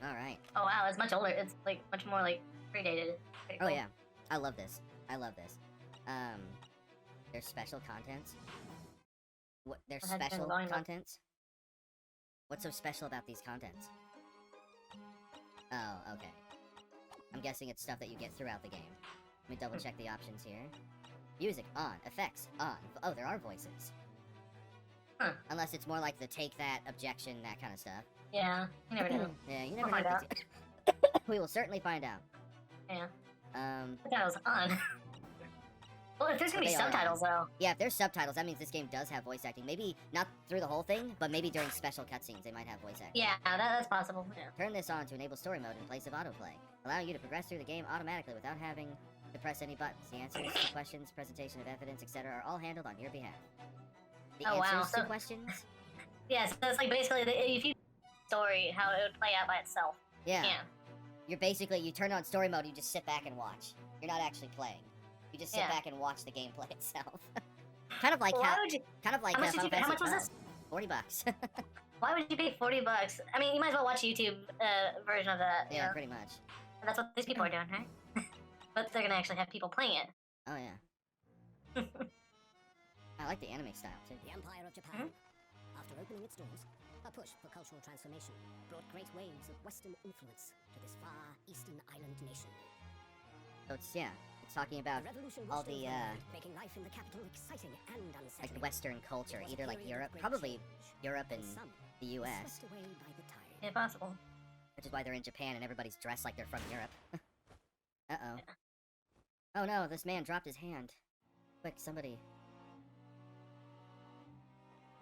Alright. Oh wow, it's much older. It's like much more like predated. Pretty Oh cool. yeah. I love this. I love this. There's special contents. What? There's I had been special going up. contents? What's so special about these contents? Oh, okay. I'm guessing it's stuff that you get throughout the game. Let me double check the options here. Music on. Effects on. Oh, there are voices. Huh. Unless it's more like the take that, objection, that kind of stuff. Yeah, you never know. Yeah, you We'll never find know. out. We will certainly find out. Yeah. Um, That was on. Well, if there's gonna be They are on. subtitles though. yeah, if there's subtitles, that means this game does have voice acting. Maybe not through the whole thing, but maybe during special cutscenes they might have voice acting. Yeah, that's possible. Yeah. Turn this on to enable story mode in place of autoplay, allowing you to progress through the game automatically without having to press any buttons. The answers to questions, presentation of evidence, etc. are all handled on your behalf. The Oh, wow, answers to so- questions? Yeah, so it's like basically if you story how it would play out by itself. Yeah. Yeah. You're basically, you turn on story mode, you just sit back and watch. You're not actually playing. You just sit Yeah. back and watch the gameplay itself. kind of like Well, how, why would you? kind of like How much did Final you pay? How much Fantasy was this? 40 bucks. Why would you pay $40? I mean, you might as well watch a YouTube version of that. You yeah, know? pretty much. That's what these people are doing, right? But they're gonna actually have people playing it. Oh yeah. I like the anime style too. The Empire of Japan, after opening its doors, a push for cultural transformation brought great waves of Western influence to this far eastern island nation. So it's, yeah, it's talking about The revolution all rushed the, over the land, making life in the capital exciting and unsettling. like Western culture, It was a either like period of Europe, great probably change, Europe and some the were US, swept away by the tide. Yeah, possible. which is why they're in Japan and everybody's dressed like they're from Europe. Uh-oh. Oh no, this man dropped his hand. Quick, somebody.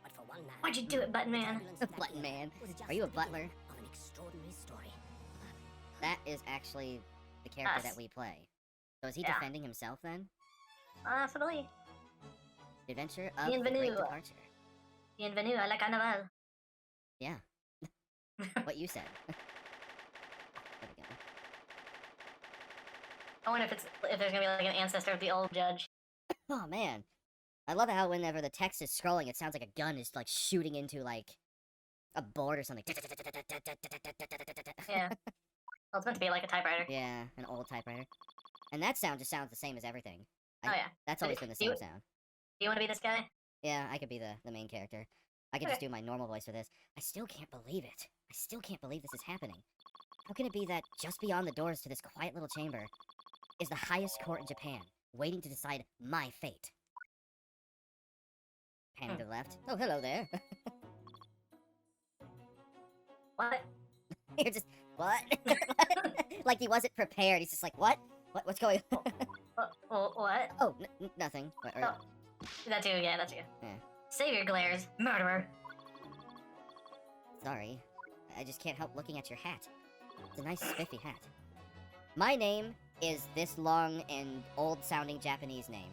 But for one man, Why'd you do it, Button Man? turbulence of that Button year Man. was just Are you a the beginning butler? Of an extraordinary story. That is actually the character Us. that we play. So is he Yeah. defending himself then? Possibly. The adventure of the Great Bienvenue. Departure. Bienvenue à la carnaval. Yeah. What you said. There we go. I wonder if there's gonna be like an ancestor of the old judge. Oh man. I love how whenever the text is scrolling, it sounds like a gun is like shooting into like a board or something. Yeah. Well, it's meant to be like a typewriter. Yeah, an old typewriter. And that sound just sounds the same as everything. Oh yeah. That's But always been the do you- same sound. Do you want to be this guy? Yeah, I could be the main character. I could just do my normal voice for this. I still can't believe it. I still can't believe this is happening. How can it be that just beyond the doors to this quiet little chamber is the highest court in Japan, waiting to decide my fate? Panning to the left. Oh, hello there. What? You're just, what? Like he wasn't prepared. He's just like, what? What's going on? What? Oh, nothing. Oh. That's you, yeah, that's you. Yeah. Savior glares. Murderer. Sorry. I just can't help looking at your hat. It's a nice spiffy hat. My name is this long and old-sounding Japanese name.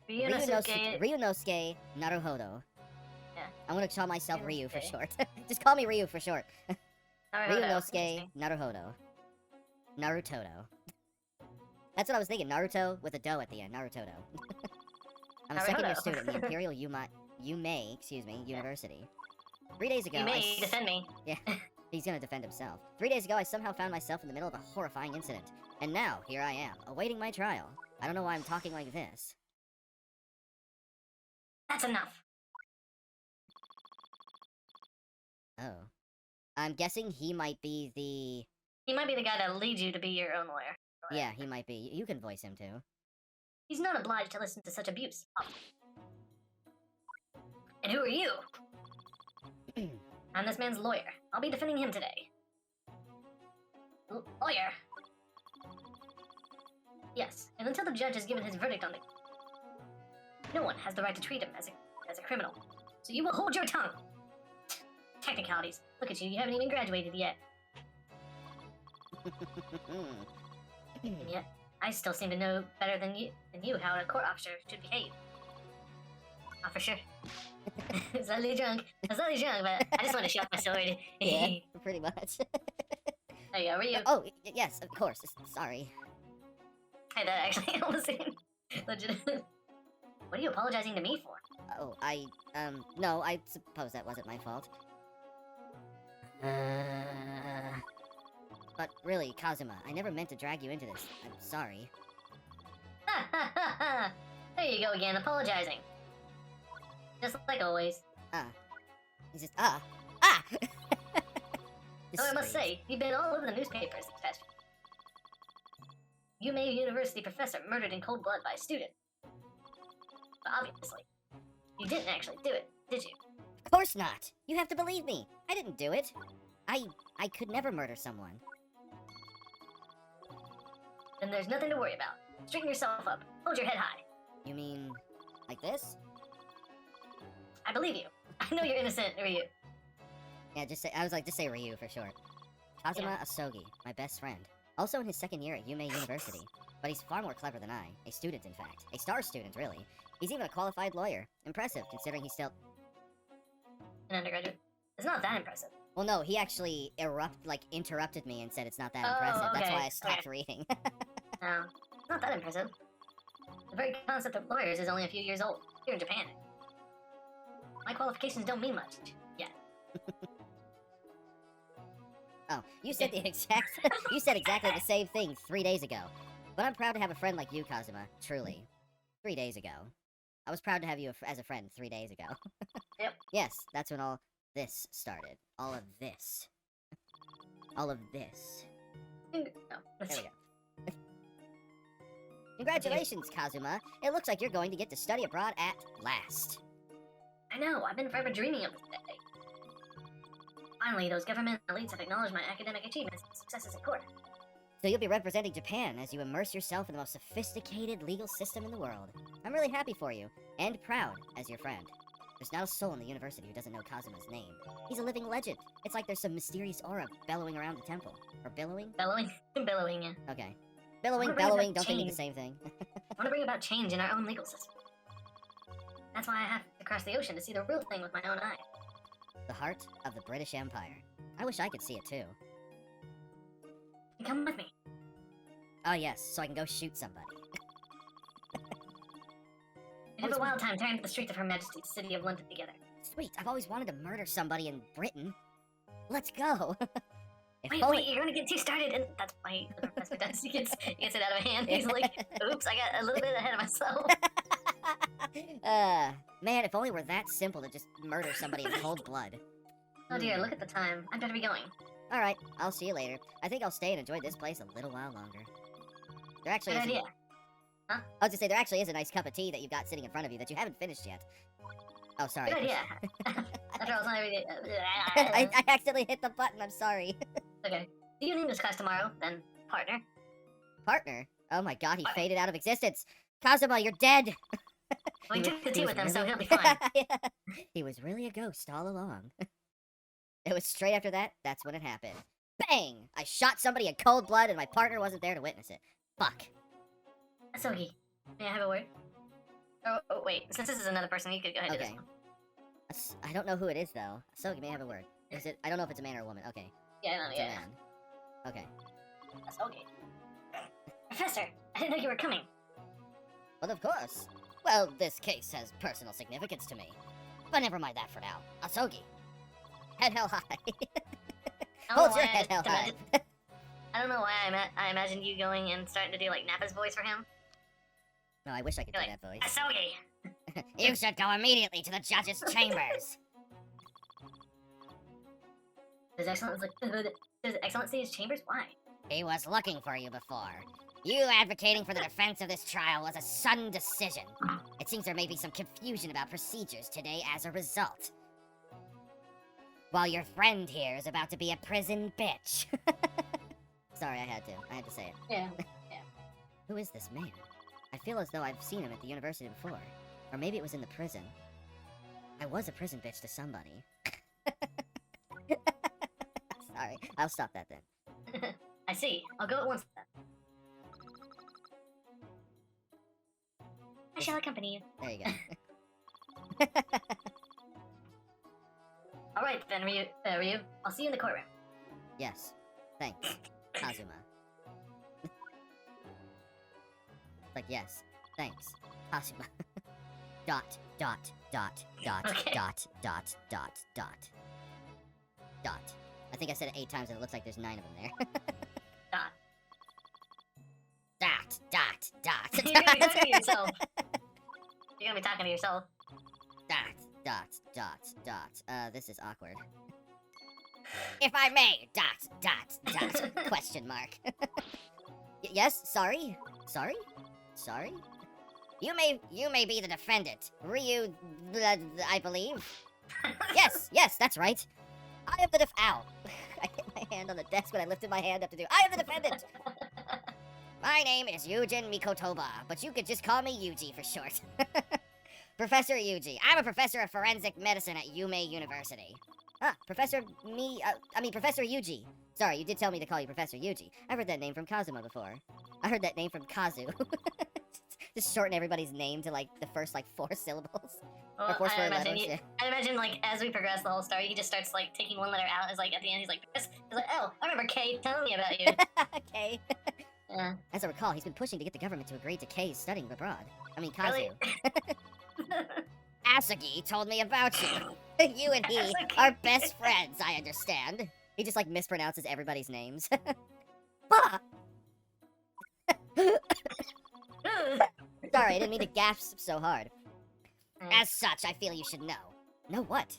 Ryunosuke. Ryunosuke Naruhodo. Yeah. I'm gonna call myself Ryu for Ryunosuke. short. Just call me Ryu for short. Naruhodo. Ryunosuke Naruhodo. Narutodo. That's what I was thinking. Naruto with a do at the end. Narutodo. I'm a second-year Naruhodo. student at the Imperial Yume, University. 3 days ago, You I may s- defend me. Yeah, he's gonna defend himself. 3 days ago, I somehow found myself in the middle of a horrifying incident. And now, here I am, awaiting my trial. I don't know why I'm talking like this. That's enough. Oh. I'm guessing he might be the... He might be the guy that leads you to be your own lawyer. Yeah, he might be. You can voice him, too. He's not obliged to listen to such abuse. Oh. And who are you? I'm this man's lawyer. I'll be defending him today. Lawyer. Yes, and until the judge has given his verdict on the... No one has the right to treat him as a criminal. So you will hold your tongue. Technicalities. Look at you, you haven't even graduated yet. And yet, I still seem to know better than you how a court officer should behave. Not for sure. Slightly drunk. I'm slightly drunk, but I just want to show off my sword. Yeah, pretty much. There you go, were you? Oh, yes, of course. Sorry. Hey, that actually almost seemed legitimate. What are you apologizing to me for? Oh, no, I suppose that wasn't my fault. But really, Kazuma, I never meant to drag you into this. I'm sorry. Ha ha ha ha! There you go again, apologizing. Just like always. He's just, ah! Ah! Though I must say, you've been all over the newspapers this past week. You made a university professor murdered in cold blood by a student. But obviously, you didn't actually do it, did you? Of course not! You have to believe me! I didn't do it! I could never murder someone. Then there's nothing to worry about. Straighten yourself up. Hold your head high. You mean, like this? I believe you. I know you're innocent, Ryu. Yeah, just say Ryu for short. Kazuma Asogi, my best friend. Also in his second year at Yume University. But he's far more clever than I. A student, in fact. A star student, really. He's even a qualified lawyer. Impressive, considering he's still... An undergraduate. It's not that impressive. Well, no, he actually interrupted me and said it's not that impressive. That's why I stopped reading. No, it's not that impressive. The very concept of lawyers is only a few years old, here in Japan. My qualifications don't mean much. Yeah. Oh, you said you said exactly the same thing 3 days ago. But I'm proud to have a friend like you, Kazuma. Truly. 3 days ago. I was proud to have you as a friend 3 days ago. Yep. Yes, that's when all this started. All of this. All of this. No. There we go. Congratulations, Kazuma. It looks like you're going to get to study abroad at last. I know, I've been forever dreaming of this day. Finally, those government elites have acknowledged my academic achievements and successes in court. So you'll be representing Japan as you immerse yourself in the most sophisticated legal system in the world. I'm really happy for you, and proud as your friend. There's not a soul in the university who doesn't know Kazuma's name. He's a living legend. It's like there's some mysterious aura bellowing around the temple. Or billowing? Bellowing? Bellowing, yeah. Okay. Billowing, bring bellowing, about don't they mean the change. same thing? I want to bring about change in our own legal system. That's why I have to cross the ocean to see the real thing with my own eyes. The heart of the British Empire. I wish I could see it too. You come with me. Oh yes, so I can go shoot somebody. We have a wild time tearing up the streets of Her Majesty's city of London together. Sweet, I've always wanted to murder somebody in Britain. Let's go! If Wait, only- wait, you're gonna get too started, and that's why the professor does. He gets it out of hand. He's like, oops, I got a little bit ahead of myself. Man, if only we're that simple to just murder somebody in cold blood. Oh dear, look at the time. I better be going. Alright, I'll see you later. I think I'll stay and enjoy this place a little while longer. There actually Good is idea. I was gonna say, there actually is a nice cup of tea that you've got sitting in front of you that you haven't finished yet. Oh, sorry. Good idea. After all, it's not every day. I accidentally hit the button, I'm sorry. Okay. See you in English class tomorrow, then, partner. Partner? Oh my god, he faded out of existence. Kazuma, you're dead! We took the He tea was with him, so really- he'll be fine. Yeah. He was really a ghost all along. It was straight after that, that's when it happened. Bang! I shot somebody in cold blood and my partner wasn't there to witness it. Fuck. Asogi, may I have a word? Oh, wait. Since this is another person, you could go ahead and do Okay. this one. I don't know who it is, though. So you may have a word. Is it? I don't know if it's a man or a woman. Okay. Yeah, no, It's a yeah. man. Okay. Asogi. Professor, I didn't know you were coming. Well, of course. Well, this case has personal significance to me. But never mind that for now. Asogi. Head held high. I don't Hold know your why head I held just high. I don't know why I imagined you going and starting to do like Nappa's voice for him. No, I wish I could do You're that voice. Asogi. You should go immediately to the judge's chambers. Does Excellency his chambers? Why? He was looking for you before. You advocating for the defense of this trial was a sudden decision. It seems there may be some confusion about procedures today as a result. While your friend here is about to be a prison bitch. Sorry, I had to say it. Yeah. Who is this man? I feel as though I've seen him at the university before. Or maybe it was in the prison. I was a prison bitch to somebody. Sorry, I'll stop that then. I see. I'll go at once then. I shall accompany you. There you go. Alright then, Ryu. I'll see you in the courtroom. Yes. Thanks, Kazuma. Like, yes. Thanks, Kazuma. Dot, dot, dot, dot, Okay. dot, dot, dot, dot. Dot. I think I said it 8 times and it looks like there's 9 of them there. Dot. Dot. You're gonna be talking to yourself. You're gonna be talking to yourself. Dot. This is awkward. If I may, dot, question mark. Yes, sorry? You may be the defendant. Ryu, I believe. Yes, that's right. I am the ow. I hit my hand on the desk when I lifted my hand up to do. I am the defendant! My name is Yujin Mikotoba, but you could just call me Yuji for short. Professor Yuji. I'm a professor of forensic medicine at Yume University. Professor Yuji. Sorry, you did tell me to call you Professor Yuji. I've heard that name from Kazuma before. I heard that name from Kazu. Just shorten everybody's name to, like, the first, like, 4 syllables. Well, Or 4 I letters, imagine, yeah. I imagine, like, as we progress the whole story, he just starts, like, taking one letter out. Is like, at the end, he's like, oh, I remember Kay telling me about you. Okay. Yeah. As I recall, he's been pushing to get the government to agree to Kay's studying abroad. I mean, Kazu. Really? Asagi told me about you. You and he Asagi. are best friends, I understand. He just, like, mispronounces everybody's names. Bah! Sorry, I didn't mean to gasp so hard. As such, I feel you should know. Know what?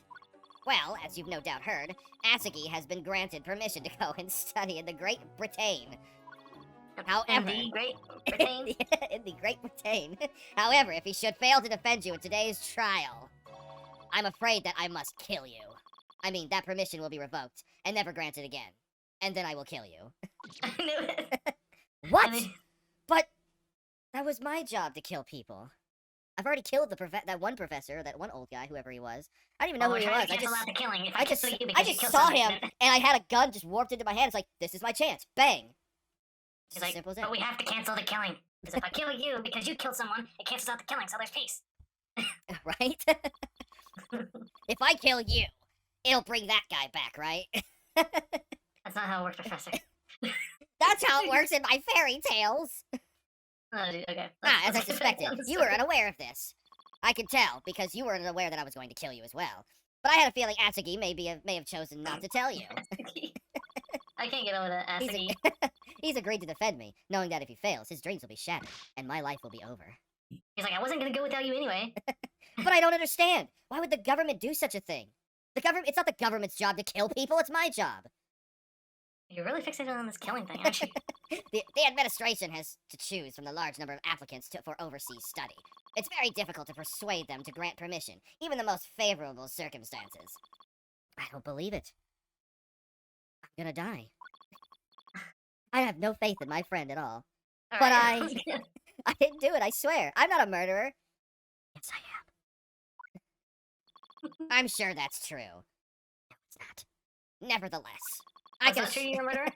Well, as you've no doubt heard, Asagi has been granted permission to go and study in the Great Britain. However... In the Great Britain? in the Great Britain. However, if he should fail to defend you in today's trial, I'm afraid that I must kill you. I mean, that permission will be revoked, and never granted again. And then I will kill you. I knew it. What? I mean- But that was my job to kill people. I've already killed that one professor, that one old guy, whoever he was. I don't even know who he was. I just saw him, and I had a gun just warped into my hand. It's like, this is my chance. Bang. He's Just like, as simple as but that. we have to cancel the killing. Because if I kill you because you killed someone, it cancels out the killing, so there's peace. Right? If I kill you, it'll bring that guy back, right? That's not how it works, Professor. That's how it works in my fairy tales. Oh, dude, okay. As I suspected, you were unaware of this. I could tell, because you weren't aware that I was going to kill you as well. But I had a feeling Atsugi may have chosen not to tell you. I can't get over that, Asagi. He's agreed to defend me, knowing that if he fails, his dreams will be shattered, and my life will be over. He's like, I wasn't gonna go without you anyway. But I don't understand. Why would the government do such a thing? It's not the government's job to kill people, it's my job. You're really fixated on this killing thing, aren't you? The administration has to choose from the large number of applicants for overseas study. It's very difficult to persuade them to grant permission, even the most favorable circumstances. I don't believe it. I'm gonna die. I have no faith in my friend at all. But I didn't do it, I swear. I'm not a murderer. Yes, I am. I'm sure that's true. No, it's not. Nevertheless, I can sure you're a murderer?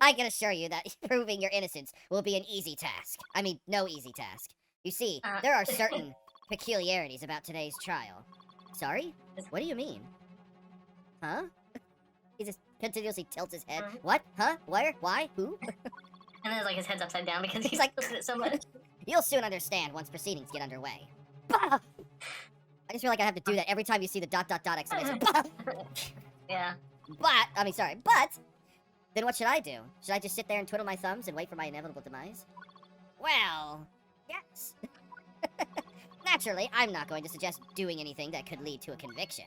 I can assure you that proving your innocence will be an easy task. I mean, no easy task. You see, there are certain peculiarities about today's trial. Sorry? What do you mean? Huh? He just continuously tilts his head. What? Huh? Where? Why? Who? And then like his head's upside down because he's like- looking at it so much. You'll soon understand once proceedings get underway. Bah! I just feel like I have to do that every time you see the ... exclamation. Bah! Yeah. But, then what should I do? Should I just sit there and twiddle my thumbs and wait for my inevitable demise? Well, yes. Naturally, I'm not going to suggest doing anything that could lead to a conviction.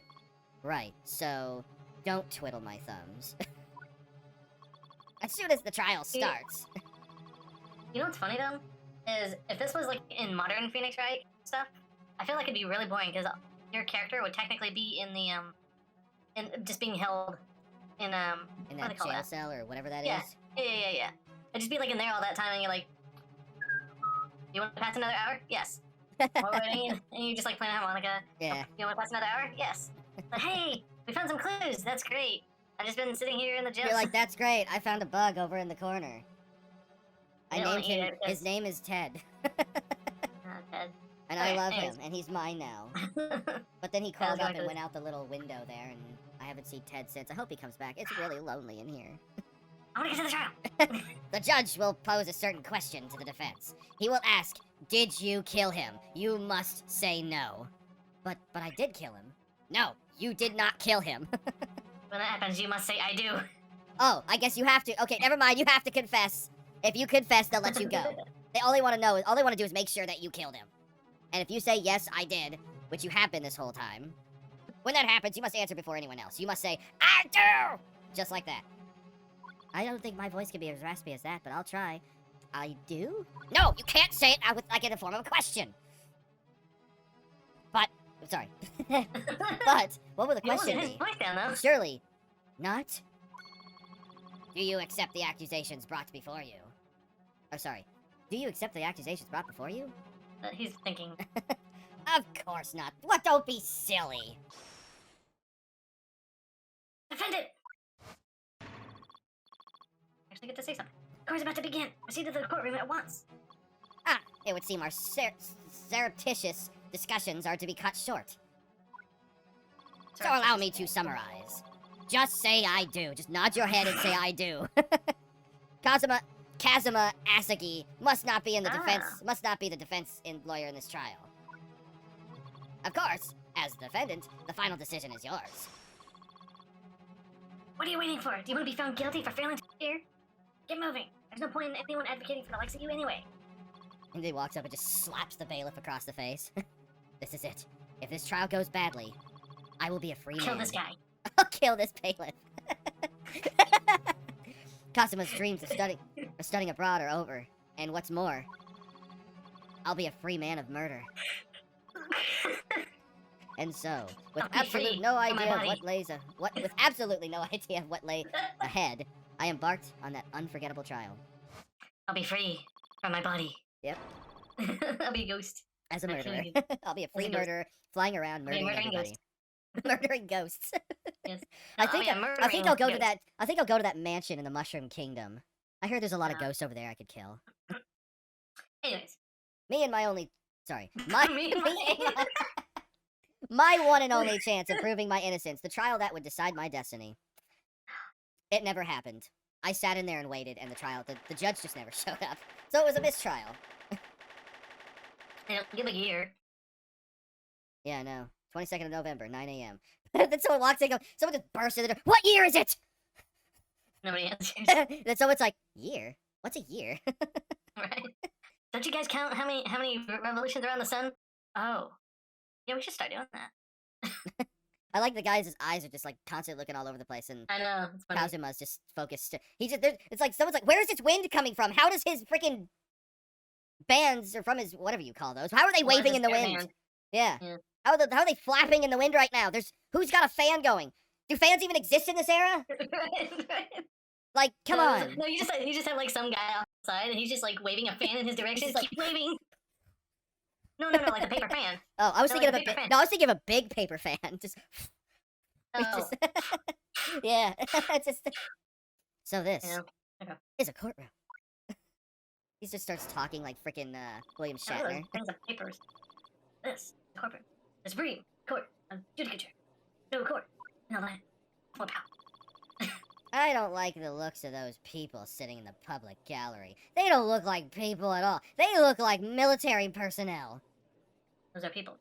Right, so don't twiddle my thumbs. As soon as the trial starts. You know what's funny though? Is if this was like in modern Phoenix Wright stuff, I feel like it'd be really boring because your character would technically be in the in just being held in In what do that they call jail that? cell or whatever that Yeah. is. Yeah. It'd just be like in there all that time and you're like, you want to pass another hour? Yes. While we're waiting, and you just like playing a harmonica. Yeah. You want to pass another hour? Yes. But hey, we found some clues. That's great. I've just been sitting here in the jail. You're like, that's great. I found a bug over in the corner. I You don't named eat him. it, 'cause- His name is Ted. Ted. And I Alright, love anyways. him, and he's mine now. But then he crawled going up and to- went out the little window there, and I haven't seen Ted since. I hope he comes back. It's really lonely in here. I want to get to the trial. The judge will pose a certain question to the defense. He will ask, did you kill him? You must say no. But I did kill him. No, you did not kill him. When that happens, you must say, I do. Oh, I guess you have to. Okay, never mind. You have to confess. If you confess, they'll let you go. They all they want to do is make sure that you killed him. And if you say, yes, I did, which you have been this whole time, when that happens, you must answer before anyone else. You must say, I do! Just like that. I don't think my voice can be as raspy as that, but I'll try. I do? No, you can't say it like in the form of a question. But, sorry. But, what would the question be? Surely, not? Do you accept the accusations brought before you? Oh, sorry. Do you accept the accusations brought before you? He's thinking. Of course not. What? Don't be silly. Defend it! Actually get to say something. The court's about to begin. Proceed to the courtroom at once. Ah, it would seem our surreptitious discussions are to be cut short. So allow me to summarize. Just say I do. Just nod your head and say I do. Kazuma Asagi must not be in the defense. Must not be the defense lawyer in this trial. Of course, as defendant, the final decision is yours. What are you waiting for? Do you want to be found guilty for failing to appear? Get moving. There's no point in anyone advocating for the likes of you anyway. And he walks up and just slaps the bailiff across the face. This is it. If this trial goes badly, I will be a free man. Kill this guy. I'll kill this bailiff. Kazuma's dreams of studying abroad are over. And what's more, I'll be a free man of murder. And so, with absolutely no idea of what lay ahead, I embarked on that unforgettable trial. I'll be free from my body. Yep. I'll be a ghost. As a murderer. I'll be a free murderer flying around murdering everybody. Murdering ghosts. Yes. I think I'll go to that. I think I'll go to that mansion in the Mushroom Kingdom. I heard there's a lot of ghosts over there I could kill. Anyways. My one and only chance of proving my innocence, the trial that would decide my destiny. It never happened. I sat in there and waited, and the judge just never showed up. So it was a mistrial. Give a year. Yeah, I know. 22nd of November, 9 a.m. Then someone walks in and goes, someone just bursts in the door. What year is it? Nobody answers. Then someone's like, year? What's a year? Right. Don't you guys count how many revolutions around the sun? Oh. Yeah, we should start doing that. I like the guys' eyes are just like constantly looking all over the place, and I know. It's funny. Kazuma's just focused. It's like someone's like, where is this wind coming from? How does his freaking bands, or from his, whatever you call those, how are they waving in the wind? Band. Yeah. Yeah. How are they flapping in the wind right now? Who's got a fan going? Do fans even exist in this era? Like, come on. No, you just have like some guy outside, and he's just like waving a fan in his direction. Just keep waving. No, like the paper fan. Oh, I was thinking like I was thinking of a big paper fan. Just. Oh. Yeah. It's just. So this is a courtroom. He just starts talking like freaking William Shatner. Things of papers. This courtroom. The Supreme Court of Judicature. No court. No land. Full power. I don't like the looks of those people sitting in the public gallery. They don't look like people at all. They look like military personnel. Those are people.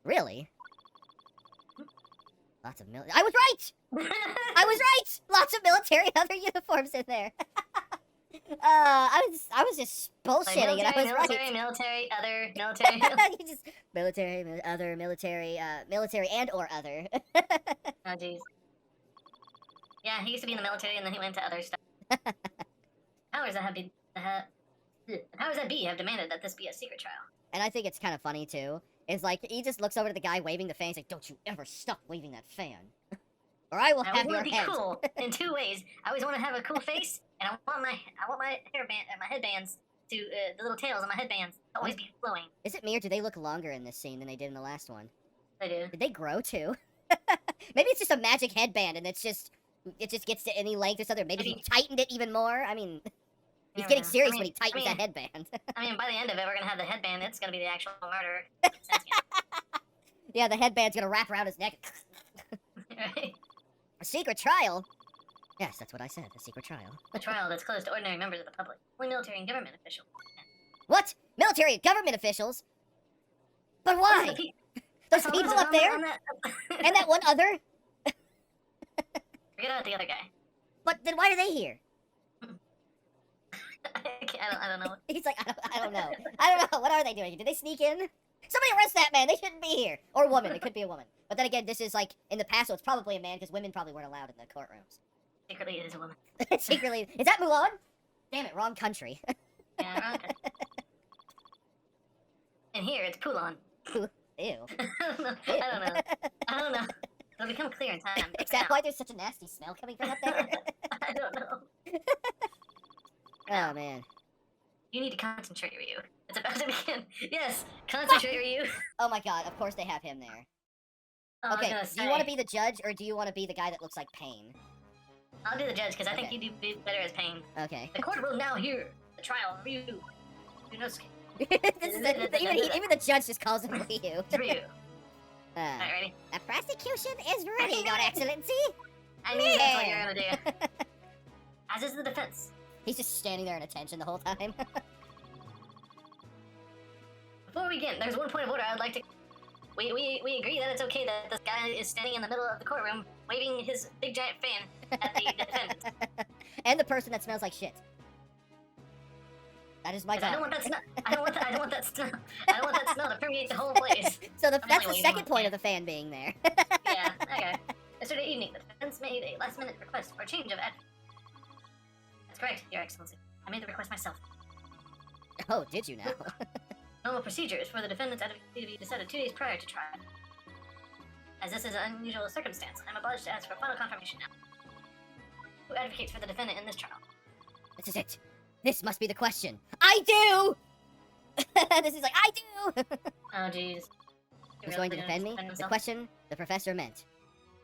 Really? Lots of I was right! I was right! Lots of military and other uniforms in there. I was just bullshitting, and I was military, right. Military, other, military. You just military, other, military, military and or other. Oh jeez. Yeah, he used to be in the military, and then he went to other stuff. Powers that be have demanded that this be a secret trial. And I think it's kind of funny too. It's like he just looks over to the guy waving the fan. He's like, "Don't you ever stop waving that fan, or I will have your head." I always want to be cool in two ways. I always want to have a cool face, and I want my hairband, my headbands to the little tails on my headbands to always be flowing. Is it me, or do they look longer in this scene than they did in the last one? They do. Did they grow too? Maybe it's just a magic headband, and it just gets to any length or something. Maybe he tightened it even more. I mean, he's getting serious when he tightens that headband. I mean, by the end of it, we're gonna have the headband. It's gonna be the actual murderer. Yeah, the headband's gonna wrap around his neck. Right. A secret trial? Yes, that's what I said. A secret trial. A trial that's closed to ordinary members of the public. Only military and government officials. What? Military and government officials? But why? Those people up there? And that one other? Forget about the other guy. But then why are they here? I don't know. He's like, I don't know. I don't know. What are they doing? Did they sneak in? Somebody arrest that man. They shouldn't be here. Or woman. It could be a woman. But then again, this is like, in the past, so it's probably a man, because women probably weren't allowed in the courtrooms. Secretly, it is a woman. Secretly. Is that Mulan? Damn it, wrong country. Yeah, wrong country. And here, it's Poulon. Ew. I don't know. I don't know. It'll become clear in time. Is that why there's such a nasty smell coming from up there? I don't know. Oh, man. You need to concentrate, Ryu. It's about to begin. Yes, concentrate, Ryu. Oh my god, of course they have him there. Oh, Okay, do you want to be the judge, or do you want to be the guy that looks like Pain? I'll do the judge, because I think Okay. you do better as Pain. Okay. The court will now hear the trial of Ryu. Yunosuke. This is even the judge just calls him Ryu. It's Ryu. Alright, ready? The prosecution is ready, Your Excellency. I knew that's what you were gonna do. As is the defense. He's just standing there in attention the whole time. Before we begin, there's one point of order I would like to... We agree that it's okay that this guy is standing in the middle of the courtroom, waving his big giant fan at the defendant. And the person that smells like shit. That is my 'Cause I job. don't want that smell. I don't want that smell. I don't want that smell to permeate the whole place. So I'm that's only the waving second one point fan. of the fan being there. Yeah, okay. Yesterday evening, the defense made a last-minute request for a change of advocate. That's correct, Your Excellency. I made the request myself. Oh, did you now? Normal procedure is for the defendant's advocacy to be decided 2 days prior to trial. As this is an unusual circumstance, I'm obliged to ask for final confirmation now. Who advocates for the defendant in this trial? This is it. This must be the question. I do! This is like, I do! Oh, jeez. Who's going to defend me? The himself? question the professor meant.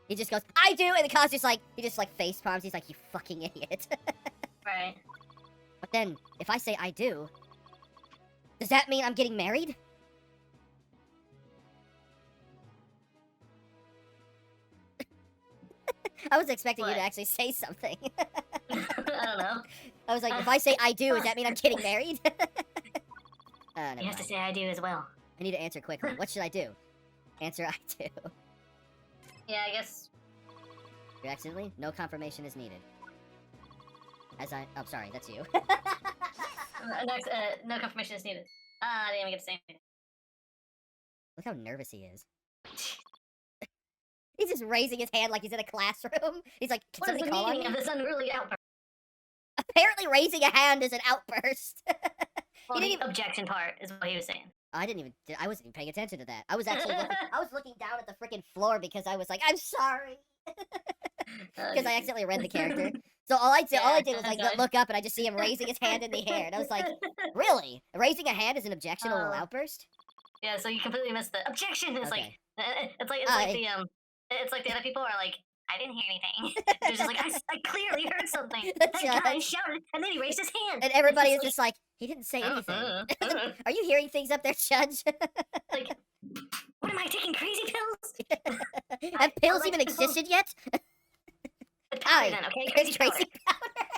He just goes, I do! And the college just like, he just like face palms. He's like, you fucking idiot. Right. But then, if I say I do, does that mean I'm getting married? I was expecting you to What? actually say something. I don't know. I was like, if I say I do, does that mean I'm getting married? Never You have to mind. say I do as well. I need to answer quickly. What should I do? Answer I do. Yeah, I guess. You accidentally? No confirmation is needed. Oh, sorry, that's you. Next, no confirmation is needed. Ah, I didn't even get to say anything. Look how nervous he is. He's just raising his hand like he's in a classroom. He's like, can What is somebody the call on meaning me? of this unruly outburst? Apparently raising a hand is an outburst. Well, didn't the even- objection part is what he was saying. I wasn't even paying attention to that. I was actually looking down at the freaking floor because I was like, I'm sorry. Because I accidentally read the character. So all I did was like okay. look up and I just see him raising his hand in the air. And I was like, really? Raising a hand is an objectionable outburst? Yeah, so you completely missed the objection. It's Okay. it's like the other people are like, I didn't hear anything. They're just like, I clearly heard something. The That guy judge. shouted, and then he raised his hand. And everybody is It's just like, he didn't say anything. like, Are you hearing things up there, Judge? like, what am I taking crazy pills? Have pills like even to- existed yet? Powder Aye. then, okay? There's Crazy crazy powder.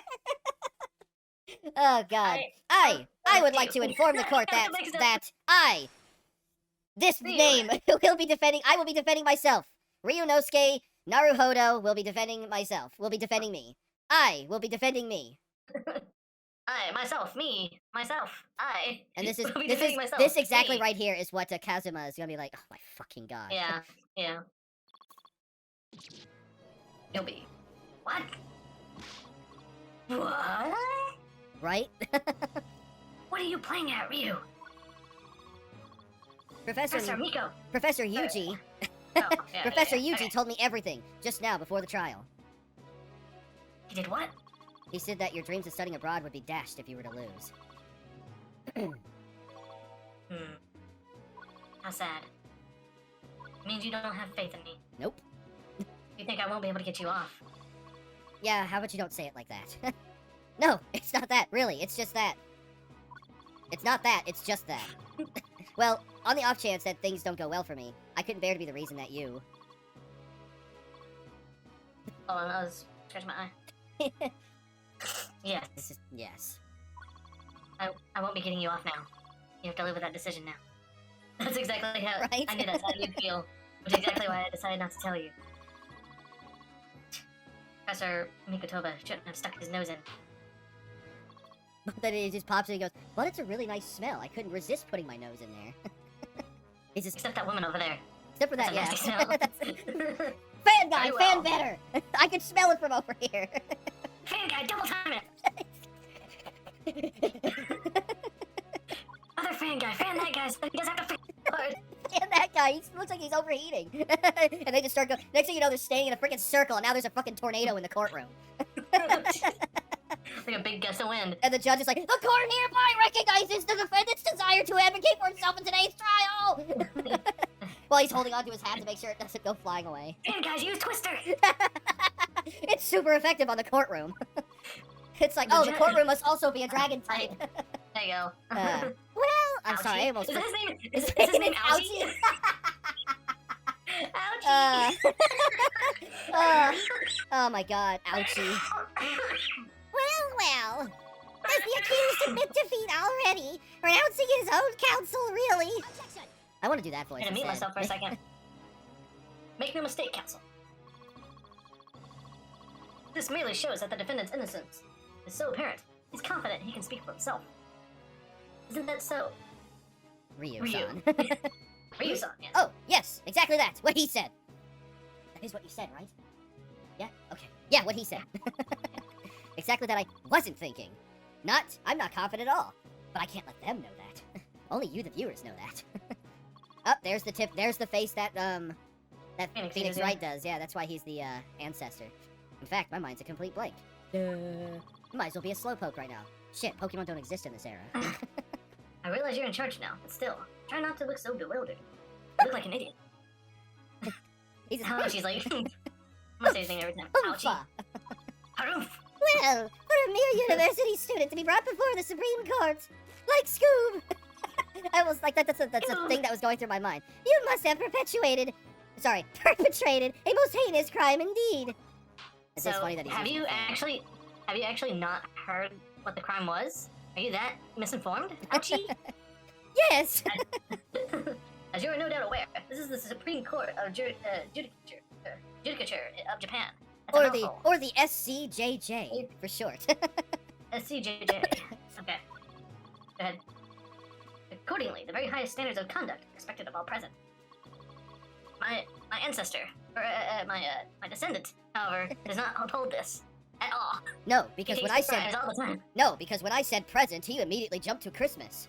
Oh God. I would like to inform the court that Makes sense. I will be defending myself. Ryunosuke Naruhodo will be defending myself. Will be defending me. I will be defending me. I, myself, me, myself, I. And this is will be defending myself. this exactly me. right here is what Kazuma is gonna be like. Oh my fucking God. Yeah, yeah. You'll be. What? What? Right? What are you playing at, Ryu? Professor Miko. Professor Yuji. Oh, yeah, Professor yeah, Yuji okay. told me everything just now before the trial. He did what? He said that your dreams of studying abroad would be dashed if you were to lose. How sad. It means you don't have faith in me. Nope. You think I won't be able to get you off? Yeah, how about you don't say it like that? No, it's not that, really. It's just that. It's not that, it's just that. Well, on the off chance that things don't go well for me, I couldn't bear to be the reason that you... Hold on, I was scratching my eye. Yes, Yes. I won't be getting you off now. You have to live with that decision now. That's exactly how Right? I knew that's how you'd feel. Which is exactly why I decided not to tell you. Professor Mikotoba shouldn't have stuck his nose in. But then he just pops in and goes, but it's a really nice smell. I couldn't resist putting my nose in there. He's just, Except that woman over there. except for that, That's a yeah. nasty smell. That's- fan guy, Very fan well. better. I can smell it from over here. Fan guy, double time it! Other fan guy, fan that guy, so he doesn't have to fan hard. And that guy, he looks like he's overheating. And they just start going. Next thing you know, they're staying in a freaking circle, and now there's a fucking tornado in the courtroom. Like a big gust of wind. And the judge is like, the court hereby recognizes the defendant's desire to advocate for himself in today's trial. While he's holding onto his hat to make sure it doesn't go flying away. Fan guys, use Twister! It's super effective on the courtroom. It's like, The oh, the judge- courtroom must also be a dragon type. There you go. Well, I'm sorry, I almost. Is his name? Is his name Ouchie? Ouchie. Oh my god, ouchie. Well. Does the accused admit defeat already? Renouncing his own counsel, really? Objection! I want to do that voice I'm gonna mute instead. myself for a second. Make no mistake, counsel. This merely shows that the defendant's innocence is so apparent. He's confident he can speak for himself. Isn't that so? Ryu-san. Ryu-san, yes. Oh, yes, exactly that. What he said. That is what you said, right? Yeah? Okay. Yeah, what he said. Exactly that I wasn't thinking. I'm not confident at all. But I can't let them know that. Only you, the viewers, know that. Oh, there's the tip. There's the face that Phoenix Phoenix uses, yeah. Wright does. Yeah, that's why he's the ancestor. In fact, my mind's a complete blank. Might as well be a slowpoke right now. Shit, Pokemon don't exist in this era. I realize you're in charge now, but still, try not to look so bewildered. You look like an idiot. He's just, Oh, she's like, I'm gonna say his name every time. Ouchie. Oompa. Haroof. Well, for a mere university student to be brought before the Supreme Court, like Scoob. I was like, that's a thing that was going through my mind. You must have perpetrated a most heinous crime indeed. It's So, just funny that he's have using you fan. actually not heard what the crime was? Are you that misinformed? Ouchie? Yes. As you are no doubt aware, this is the Supreme Court of Judicature of Japan. That's a mouthful. or the SCJJ for short. SCJJ. Okay. Go ahead. Accordingly, the very highest standards of conduct expected of all present. My ancestor, or my descendant, however, does not uphold this at all. No, because He when takes I said bribes all the time. no, because when I said present, he immediately jumped to Christmas.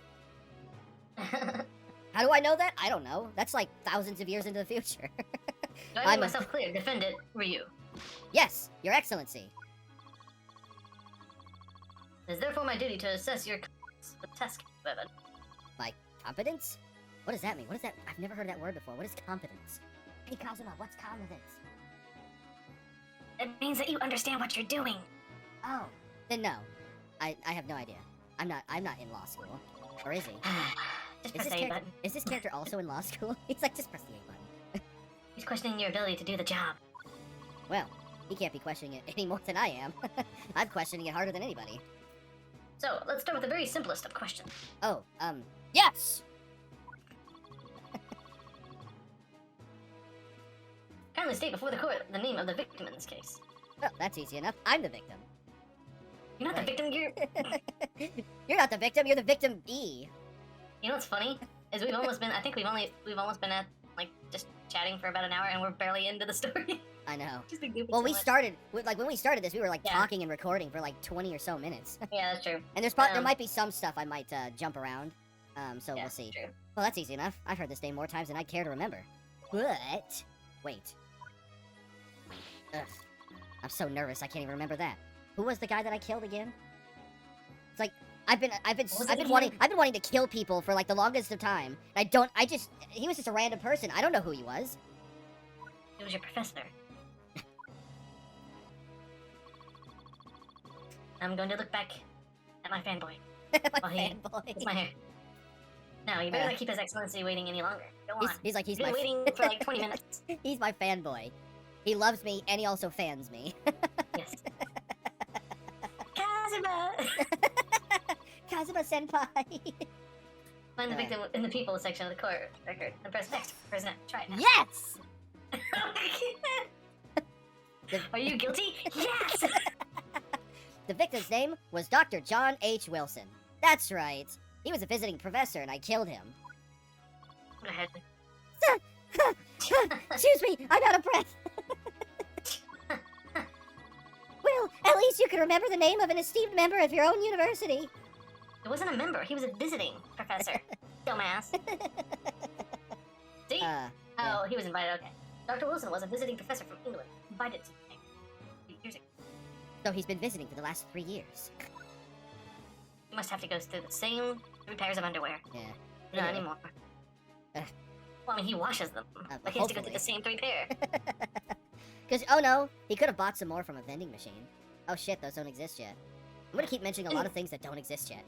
How do I know that? I don't know. That's like thousands of years into the future. Do I I'm make a- myself clear? Defendant Ryu. Yes, Your Excellency. It is therefore my duty to assess your competence with test weapon. Competence? What does that mean? What is that? I've never heard that word before. What is competence? Hey, Kazuma, what's competence? It means that you understand what you're doing. Oh, then no. I have no idea. I'm not in law school. Or is he? Just Is press this, the A character, button. is this character also in law school? He's like, just press the A button. He's questioning your ability to do the job. Well, he can't be questioning it any more than I am. I'm questioning it harder than anybody. So, let's start with the very simplest of questions. Oh, yes! Kindly state before the court the name of the victim in this case. Well, that's easy enough. I'm the victim. You're not the Right. victim, You're not the victim, you're the victim E. You know what's funny? Is we've almost been, I think we've almost been at, like, just chatting for about an hour and we're barely into the story. I know. Just been goofing Well, so we much. started, like, when we started this, we were, like, Yeah. talking and recording for, like, 20 or so minutes. Yeah, that's true. And there Um, might be some stuff I might, jump around. So Yeah, we'll see. True. Well, that's easy enough. I've heard this name more times than I care to remember. But... Wait. Ugh. I'm so nervous I can't even remember that. Who was the guy that I killed again? It's like, I've been wanting to kill people for, like, the longest of time. He was just a random person. I don't know who he was. It was your professor. I'm going to look back at my fanboy. My Oh, he- fanboy. It's my hair. No, you better not keep His Excellency waiting any longer. Go on. He's like, he's He's been my waiting for like 20 minutes. he's my fanboy. He loves me and he also fans me. Yes. Kazuma! Kazuma senpai. Find the victim in the people section of the court record and press next. Press next. Try it now. Yes. Are you guilty? Yes! The victim's name was Dr. John H. Wilson. That's right. He was a visiting professor and I killed him. Go ahead. Excuse me, I'm out of breath. Well, at least you can remember the name of an esteemed member of your own university. He wasn't a member, he was a visiting professor. Dumbass. See? Oh, he was invited, okay. Dr. Wilson was a visiting professor from England, invited to the thing years ago. So he's been visiting for the last 3 years. He must have to go through the same 3 pairs of underwear. Yeah. Not Yeah. anymore. Ugh. Well, I mean, he washes them. But Like, he has to go through hopefully. the same 3 pair. Because, oh no, he could have bought some more from a vending machine. Oh shit, those don't exist yet. I'm gonna keep mentioning a lot of things that don't exist yet.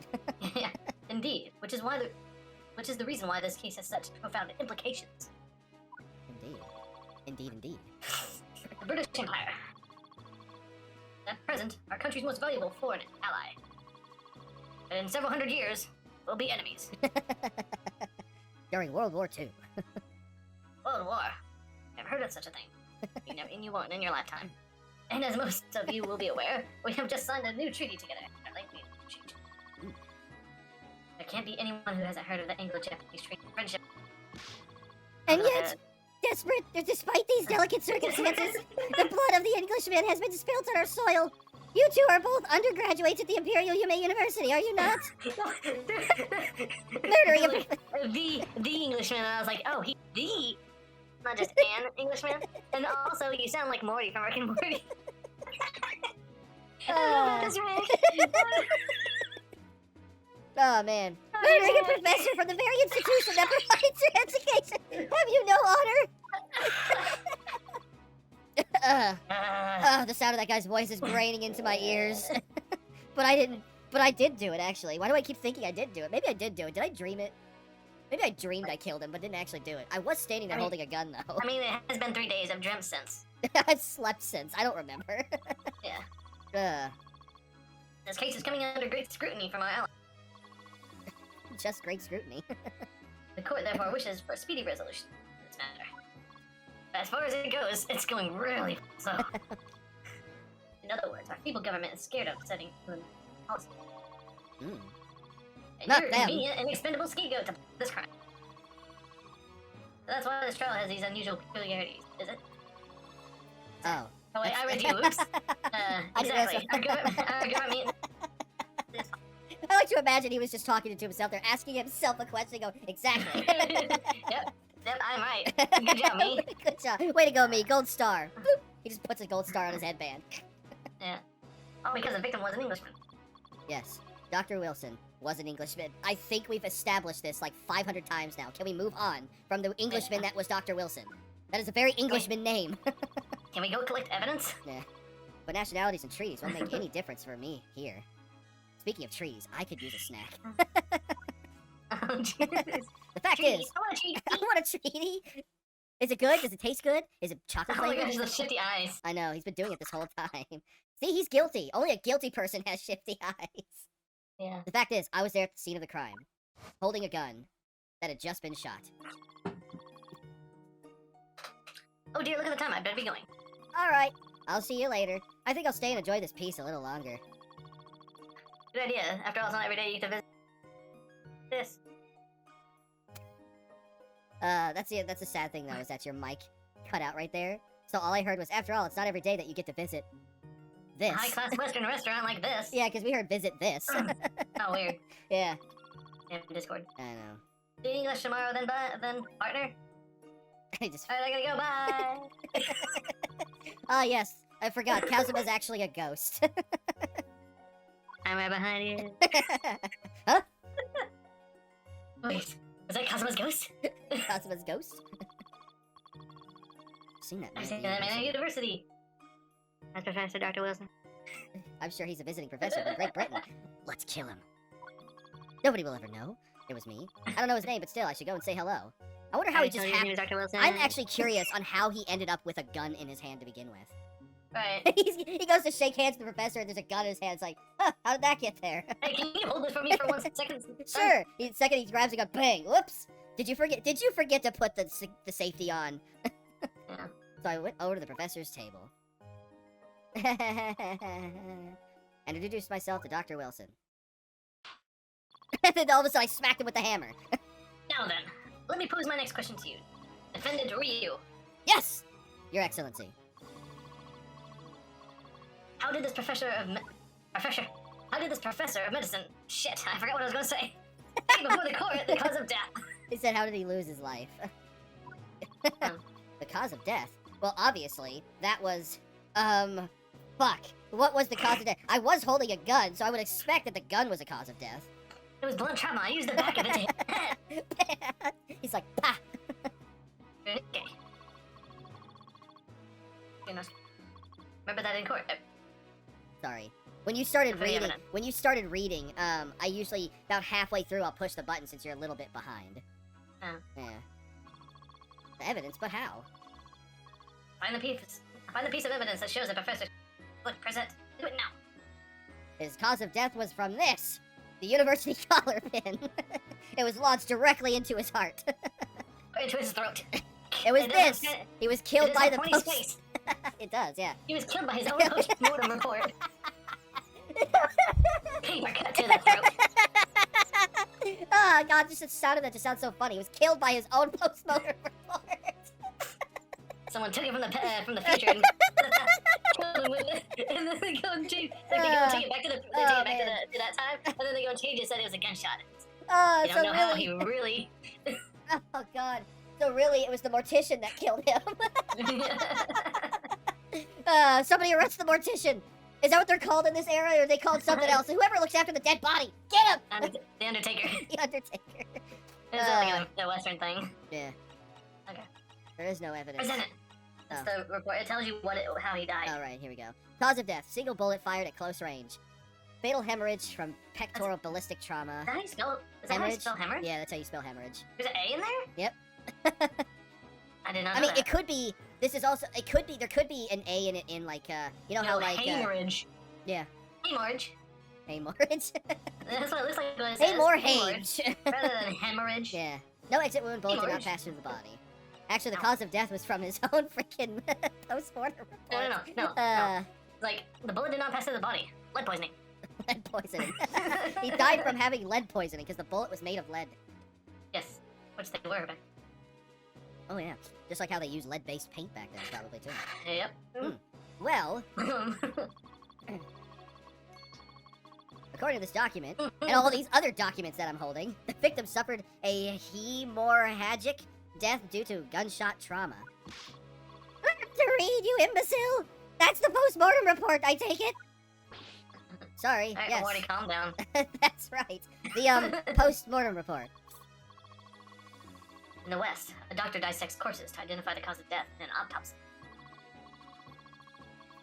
Yeah, indeed. Which is the reason why this case has such profound implications. Indeed. Indeed, indeed. The British Empire. At present, our country's most valuable foreign ally. And in several hundred years, we'll be enemies. During World War II. World War. Never heard of such a thing. And you won't in your lifetime. And as most of you will be aware, we have just signed a new treaty together. A lengthy treaty. There can't be anyone who hasn't heard of the Anglo-Japanese treaty of friendship. And yet, despite these delicate circumstances, the blood of the Englishman has been spilt on our soil. You two are both undergraduates at the Imperial Yume University, are you not? Murdering a... the Englishman, and I was like, oh, he the, not just an Englishman. And also, you sound like Morty from Rick and Morty. I don't know about this, Rick. Oh man. Murdering a professor from the very institution that provides your education. Have you no honor? The sound of that guy's voice is graining into my ears. But I did do it actually. Why do I keep thinking I did do it? Maybe I did do it. Did I dream it? Maybe I dreamed I killed him, but didn't actually do it. I was standing there holding a gun though. I mean, it has been 3 days. I've dreamt since. I've slept since. I don't remember. Yeah. This case is coming under great scrutiny from our ally. Just great scrutiny. The court therefore wishes for a speedy resolution to this matter. But as far as it goes, it's going really slow. In other words, our feeble government is scared of setting human policy. Mm. And Not you're a them. convenient and expendable scapegoat to this crime. So that's why this trial has these unusual peculiarities, is it? Oh. Oh wait, I read you. Oops. I didn't realize Exactly. Our government. I like to imagine he was just talking to himself there, asking himself a question, go, exactly. Yep, I'm right. Good job, me. Good job. Way to go, me. Gold star. Bloop. He just puts a gold star on his headband. Yeah. All because the victim was an Englishman. Yes. Dr. Wilson was an Englishman. I think we've established this like 500 times now. Can we move on from the Englishman that was Dr. Wilson? That is a very Englishman name. Can we go collect evidence? Yeah. But nationalities and trees won't make any difference for me here. Speaking of trees, I could use a snack. Oh, Jesus. The fact Treaty. is, I want a treaty. I want a treaty. Is it good? Does it taste good? Is it chocolate Oh my flavored? gosh, those shifty eyes. I know, he's been doing it this whole time. See, he's guilty. Only a guilty person has shifty eyes. Yeah. The fact is, I was there at the scene of the crime, holding a gun that had just been shot. Oh dear, look at the time. I better be going. Alright, I'll see you later. I think I'll stay and enjoy this piece a little longer. Good idea. After all, it's not every day you get to visit this. That's the sad thing though, is that your mic cut out right there. So all I heard was, after all, it's not every day that you get to visit this. A high-class Western restaurant like this. Yeah, because we heard visit this. Oh, weird. Yeah, Yeah, Discord. I know. Do English tomorrow, then partner. I just... Alright, I gotta go, bye! Oh yes, I forgot, Kazuma's actually a ghost. I'm right behind you. Huh? Wait, was that Kazuma's ghost? Kazuma's ghost? Seen that I've man. seen that man at university. That's Professor Dr. Wilson. I'm sure he's a visiting professor from Great Britain. Let's kill him. Nobody will ever know. It was me. I don't know his name, but still, I should go and say hello. I wonder how he just happened. Dr. Wilson. I'm actually curious on how he ended up with a gun in his hand to begin with. Right. He goes to shake hands with the professor, and there's a gun in his hand. It's like, huh, how did that get there? Hey, can you hold this for me for 1 second? Sure. The second he grabs a gun, bang! Whoops! Did you forget to put the safety on? Yeah. So I went over to the professor's table. And introduced myself to Dr. Wilson. And then all of a sudden I smacked him with the hammer. Now then, let me pose my next question to you. Defendant Ryu, Yes! Your Excellency. how did this professor of medicine, shit, I forgot what I was gonna say, take before the court the cause of death? He said, how did he lose his life? The cause of death? Well, obviously, that was, fuck. What was the cause of death? I was holding a gun, so I would expect that the gun was a cause of death. It was blunt trauma, I used the back of it to hit the head. He's like, pah! Okay. You know, remember that in court. Sorry. When you started For the reading, I usually, about halfway through, I'll push the button since you're a little bit behind. Oh. Yeah. The evidence, but how? Find the piece of evidence that shows the professor. Look, present. Do it now. His cause of death was from this! The university collar pin. It was lodged directly into his heart. Into his throat. It was It this! doesn't- He was killed it by doesn't the point his post. face. It does, yeah. He was killed by his own post-mortem report. Paper cut to the throat. Oh god, just the sound of that just sounds so funny. He was killed by his own post-mortem report. Someone took it from the future and killed him with it, and then they go and change. Like they go and take it back to the to that time, and then they go and change it. Said it was a gunshot. Oh, You so don't know how really, he really. oh god, so really, it was the mortician that killed him. Somebody arrest the mortician. Is that what they're called in this era, or are they called something else? Whoever looks after the dead body, get him. The Undertaker. The Undertaker. It's like a Western thing. Yeah. Okay. There is no evidence. Present it. That's the report. It tells you how he died. All right, here we go. Cause of death: single bullet fired at close range. Fatal hemorrhage from pectoral ballistic trauma. Is that how you spell? Is that how you spell hemorrhage? Yeah, that's how you spell hemorrhage. There's an A in there? Yep. I did not I know mean, that. it could be. This is also. It could be. There could be an A in it. In like, you know how like. hemorrhage. Yeah. Hemorrhage. Hemorrhage. That's what it looks like when it says. Hemorrhage. Rather than hemorrhage. Yeah. No exit wound bullet did not Hemorrhage. pass through the body. Actually, the No. cause of death was from his own freaking post-mortem report. No. Like, the bullet did not pass through the body. Lead poisoning. Lead poisoning. He died from having lead poisoning because the bullet was made of lead. Yes. Which they were back. Oh yeah. Just like how they used lead-based paint back then, probably too. Yep. Well, according to this document, and all these other documents that I'm holding, the victim suffered a hemorrhagic death due to gunshot trauma. To read, you imbecile! That's the post-mortem report, I take it! Sorry, Alright, yes. Morty, calm down. That's right. The, post-mortem report. In the West, a doctor dissects corpses to identify the cause of death in an autopsy.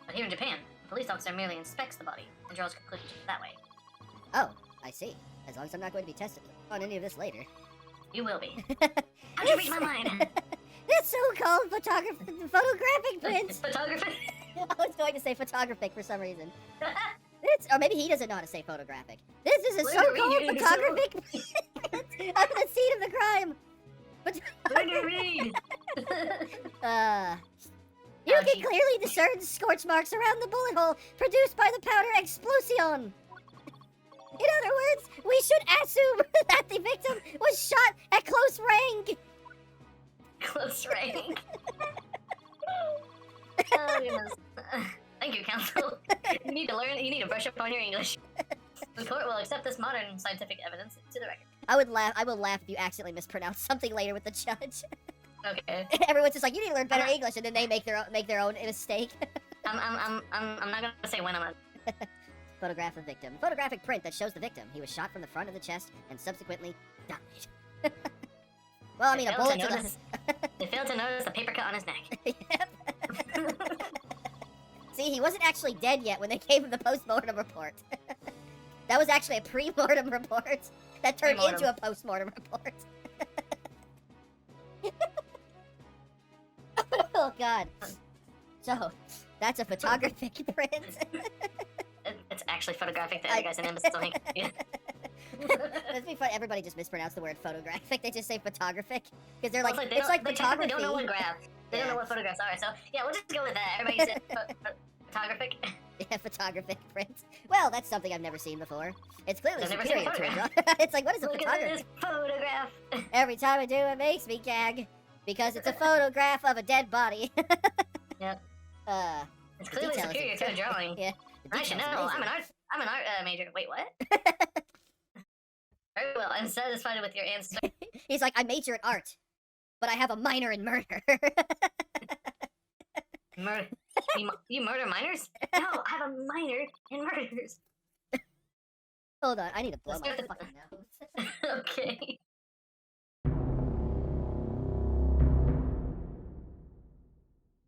But here in Japan, a police officer merely inspects the body and draws conclusions that way. Oh, I see. As long as I'm not going to be tested on any of this later. You will be. How'd you read my mind? This so-called photographic print! Photography? I was going to say photographic for some reason. Or maybe he doesn't know how to say photographic. This is a Learn to so-called read, you photographic print of the scene of the crime. Learn to read! You Ouchie. can clearly discern scorch marks around the bullet hole produced by the powder explosion. In other words, we should assume that the victim was shot at close range. Close range. Oh, goodness. Thank you, counsel. You need to learn. You need to brush up on your English. The court will accept this modern scientific evidence to the record. I will laugh if you accidentally mispronounce something later with the judge. Okay. Everyone's just like, you need to learn better English, and then they make their own mistake. I'm not gonna say when I'm gonna. Photograph of victim. Photographic print that shows the victim. He was shot from the front of the chest and subsequently died. Well, I mean, a bullet to the... They failed to notice the paper cut on his neck. Yep. See, he wasn't actually dead yet when they gave him the post-mortem report. That was actually a pre-mortem report that turned into a post-mortem report. Oh, God. So, that's a photographic print. It's actually photographic. The other guy's an imbecile. Yeah. It'd be fun. Everybody just mispronounce the word photographic. They just say photographic because they're like, Well, it's like they photography. don't know what graph. They don't know what photographs are. So yeah, we'll just go with that. Everybody said Photographic. Yeah, photographic print. Well, that's something I've never seen before. It's clearly I've never seen a superior to a photograph. drawing. It's like, what is a Look at photography? this photograph. Every time I do, it makes me gag. Because it's a photograph of a dead body. Yep. It's The clearly detail is superior to a incredible. drawing. Yeah. the I should know. detail's I'm amazing. an art major. Wait, what? Very well. I'm satisfied with your answer. He's like, I major in art, but I have a minor in murder. Murder. You murder minors? No, I have a minor in murders. Hold on, I need to blow Let's my go to- fucking nose. Okay.